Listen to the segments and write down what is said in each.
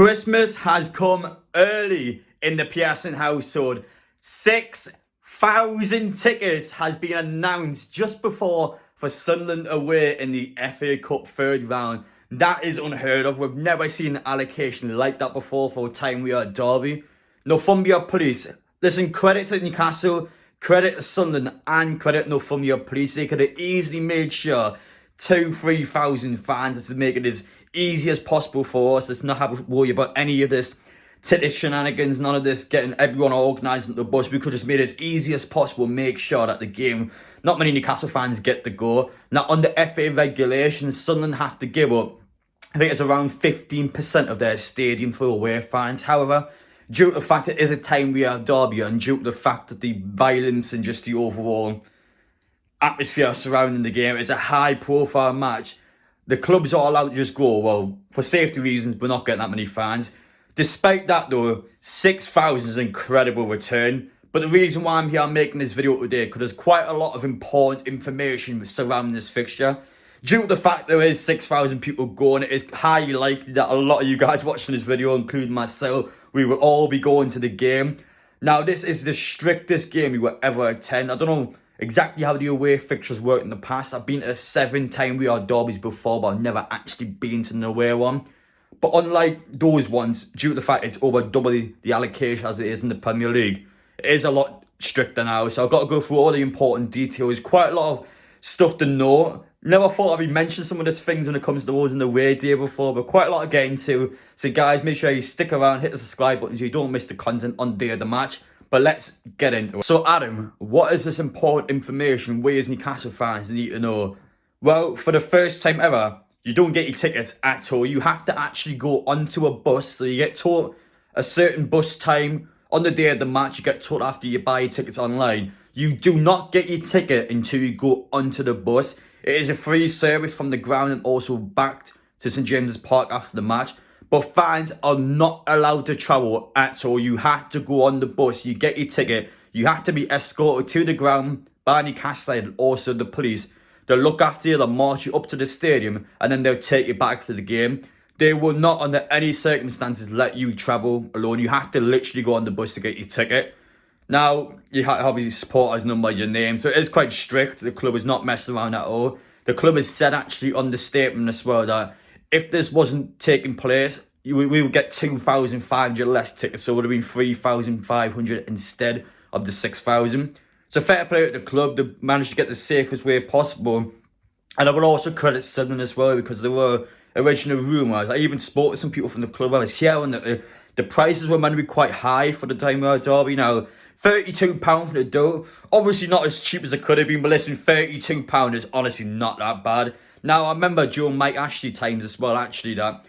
Christmas has come early in the Pearson household. 6,000 tickets has been announced just before for Sunderland away in the FA Cup third round. That is unheard of. We've never seen an allocation like that before for a time we are at Derby. Northumbria Police. Listen, credit to Newcastle, credit to Sunderland, and credit to Northumbria Police. They could have easily made sure 2,000-3,000 fans to make it as easy as possible for us. Let's not have to worry about any of this ticket shenanigans, none of this getting everyone organised into the bus. We could just made it as easy as possible, make sure that the game, not many Newcastle fans get to go. Now, under FA regulations, Sunderland have to give up, I think it's around 15% of their stadium for away fans. However, due to the fact it is a time we are Derby, and due to the fact that the violence and just the overall atmosphere surrounding the game, it's a high profile match, the clubs are allowed to just go, well, for safety reasons, we're not getting that many fans. Despite that though, 6,000 is an incredible return. But the reason why I'm here making this video today, because there's quite a lot of important information surrounding this fixture. Due to the fact there is 6,000 people going, it is highly likely that a lot of you guys watching this video, including myself, we will all be going to the game. Now, this is the strictest game you will ever attend. I don't know exactly how the away fixtures work in the past. I've been to 7 time we are derbies before, but I've never actually been to an away one. But unlike those ones, due to the fact it's over double the allocation as it is in the Premier League, it is a lot stricter now. So I've got to go through all the important details. Quite a lot of stuff to know. Never thought I'd be mentioning some of these things when it comes to those in the away day before, but quite a lot to get into. So guys, make sure you stick around, hit the subscribe button so you don't miss the content on the day of the match. But let's get into it. So Adam, what is this important information we as Newcastle fans need to know? Well, for the first time ever, you don't get your tickets at all. You have to actually go onto a bus. So you get told a certain bus time on the day of the match. You get told after you buy your tickets online. You do not get your ticket until you go onto the bus. It is a free service from the ground and also backed to St James's Park after the match. But fans are not allowed to travel at all. You have to go on the bus. You get your ticket. You have to be escorted to the ground by Newcastle and also the police. They'll look after you. They'll march you up to the stadium and then they'll take you back to the game. They will not, under any circumstances, let you travel alone. You have to literally go on the bus to get your ticket. Now, you have your supporters number, your name. So it is quite strict. The club is not messing around at all. The club has said actually on the statement as well that if this wasn't taking place, we would get 2,500 less tickets. So it would have been 3,500 instead of the 6,000. So fair play to the club. They managed to get the safest way possible. And I would also credit Sunderland as well, because there were original rumours. I even spoke to some people from the club. I was hearing that the prices were meant to be quite high for the time of Derby. Now, £32 for the dough. Obviously not as cheap as it could have been, but listen, £32 is honestly not that bad. Now, I remember during Mike Ashley times as well, actually, that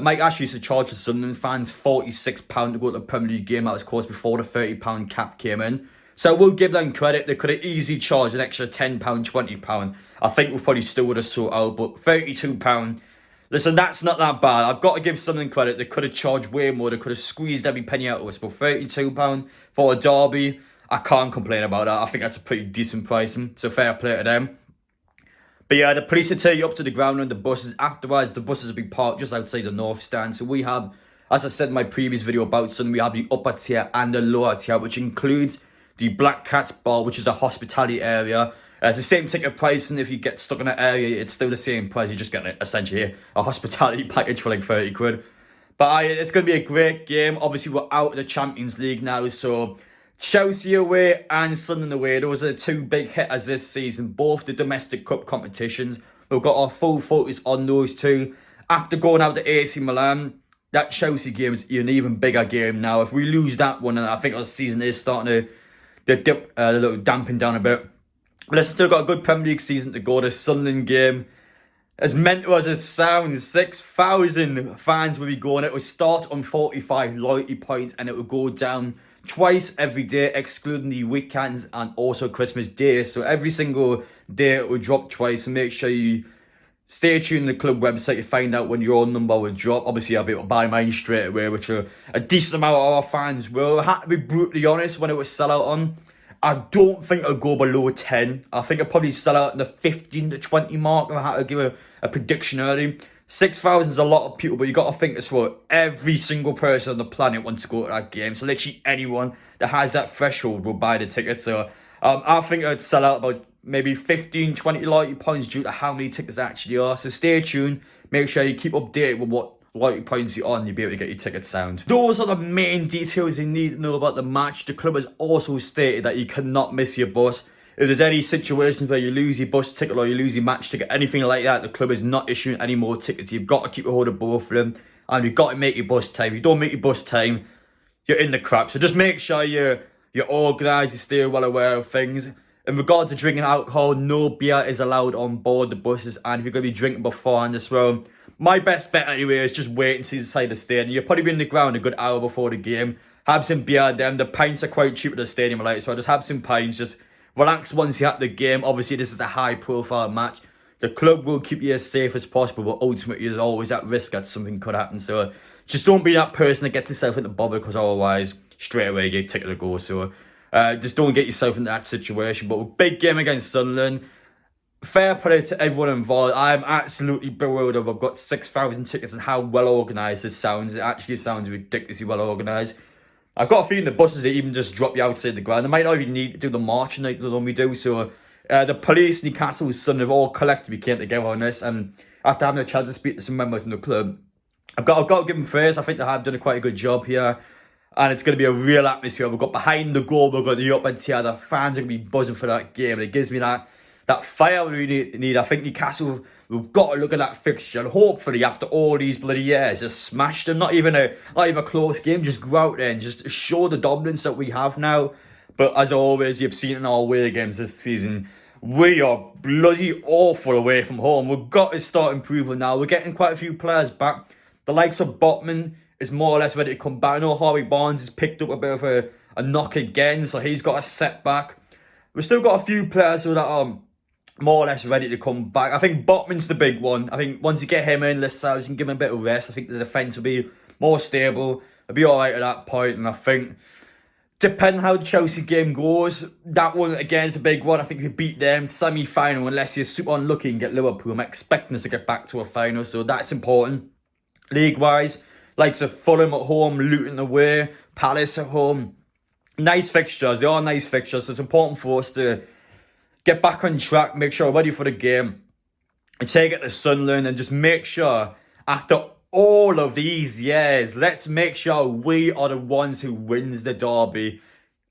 Mike Ashley used to charge the Sunderland fans £46 to go to the Premier League game. That was, of course, before the £30 cap came in. So we'll give them credit. They could have easily charged an extra £10, £20. I think we probably still would have sorted out, but £32, listen, that's not that bad. I've got to give Sunderland credit. They could have charged way more. They could have squeezed every penny out of us, but £32 for a derby, I can't complain about that. I think that's a pretty decent pricing, so fair play to them. But yeah, the police will take you up to the ground on the buses. Afterwards, the buses will be parked just outside the north stand. So we have, as I said in my previous video about Sunderland, we have the upper tier and the lower tier, which includes the Black Cats Bar, which is a hospitality area. It's the same ticket price, and if you get stuck in that area, it's still the same price. You just get essentially a hospitality package for like 30 quid. But it's going to be a great game. Obviously, we're out of the Champions League now, so Chelsea away and Sunderland away, those are the two big hitters this season, both the domestic cup competitions. We've got our full focus on those two. After going out to AC Milan, that Chelsea game is an even bigger game now. If we lose that one, and I think our season is starting to dip a little dampen down a bit. But let's still got a good Premier League season to go. The Sunderland game, as mental as it sounds, 6,000 fans will be going. It will start on 45 loyalty points and it will go down twice every day, excluding the weekends and also Christmas Day. So every single day it will drop twice. So make sure you stay tuned to the club website to find out when your number will drop. Obviously, I'll be able to buy mine straight away, which a decent amount of our fans will. I had to be brutally honest when it was sell out on. I don't think it'll go below 10. I think it'll probably sell out in the 15 to 20 mark if I had to give a prediction early. 6,000 is a lot of people, but you got to think as well, every single person on the planet wants to go to that game. So literally anyone that has that threshold will buy the ticket. So I think it'd sell out about maybe 15, 20 loyalty points due to how many tickets there actually are. So stay tuned. Make sure you keep updated with what loyalty points you're on. You'll be able to get your tickets sound. Those are the main details you need to know about the match. The club has also stated that you cannot miss your bus. If there's any situations where you lose your bus ticket or you lose your match ticket, anything like that, the club is not issuing any more tickets. You've got to keep a hold of both of them, and you've got to make your bus time. If you don't make your bus time, you're in the crap. So just make sure you're organised, you stay well aware of things. In regard to drinking alcohol, no beer is allowed on board the buses, and if you're going to be drinking beforehand as well, my best bet anyway is just wait and see the side of the stadium. You'll probably be in the ground a good hour before the game. Have some beer then. The pints are quite cheap at the stadium, like, so just have some pints, just relax once you're at the game. Obviously, this is a high-profile match. The club will keep you as safe as possible, but ultimately, there's always that risk that something could happen. So just don't be that person that gets yourself into bother, because otherwise, straight away, you get ticket to go. So just don't get yourself into that situation. But a big game against Sunderland. Fair play to everyone involved. I'm absolutely bewildered. I've got 6,000 tickets and how well organised this sounds. It actually sounds ridiculously well organised. I've got a feeling the buses, they even just drop you outside the ground. They might not even need to do the marching like they normally do. So the police, Newcastle, Sunderland have all collectively came together on this. And after having a chance to speak to some members from the club, I've got to give them praise. I think they have done quite a good job here. And it's going to be a real atmosphere. We've got behind the goal, we've got the up and here. The fans are going to be buzzing for that game. And it gives me that fire we need. I think Newcastle, we've got to look at that fixture, and hopefully after all these bloody years, just smash them. Not even a close game. Just go out there and just show the dominance that we have now. But as always, you've seen in our away games this season, we are bloody awful away from home. We've got to start improving now. We're getting quite a few players back. The likes of Botman is more or less ready to come back. I know Harvey Barnes has picked up a bit of a knock again, so he's got a setback. We've still got a few players that are more or less ready to come back. I think Botman's the big one. I think once you get him in, let's say you can give him a bit of rest. I think the defence will be more stable. It'll be alright at that point. And I think, depending how the Chelsea game goes, that one again is a big one. I think if you beat them, semi-final, unless you're super unlucky and get Liverpool, I'm expecting us to get back to a final. So that's important. League-wise, likes of Fulham at home, Luton away, Palace at home. Nice fixtures. They are nice fixtures. So it's important for us to get back on track, make sure we're ready for the game, and take it to Sunderland, and just make sure, after all of these years, let's make sure we are the ones who wins the derby.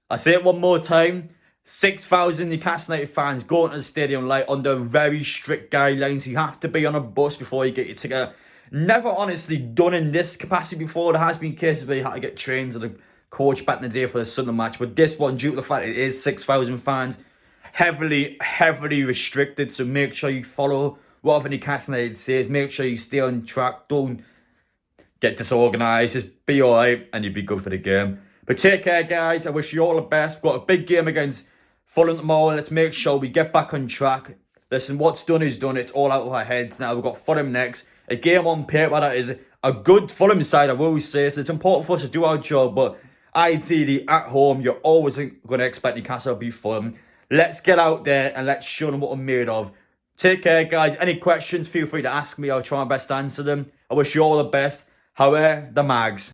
I say it one more time, 6,000 Newcastle United fans going to the stadium like under very strict guidelines. You have to be on a bus before you get your ticket. Never honestly done in this capacity before. There has been cases where you had to get trains or the coach back in the day for the Sunderland match, but this one, due to the fact it is 6,000 fans, heavily restricted. So make sure you follow whatever Newcastle United says. Make sure you stay on track. Don't get disorganised. Just be alright and you'll be good for the game. But take care, guys. I wish you all the best. We've got a big game against Fulham tomorrow. Let's make sure we get back on track. Listen, what's done is done. It's all out of our heads now. We've got Fulham next. A game on paper that is a good Fulham side, I will say. So it's important for us to do our job. But ideally, at home, you're always going to expect Newcastle to beat Fulham. Let's get out there and let's show them what we're made of. Take care, guys. Any questions, feel free to ask me. I'll try my best to answer them. I wish you all the best. However, the Mags.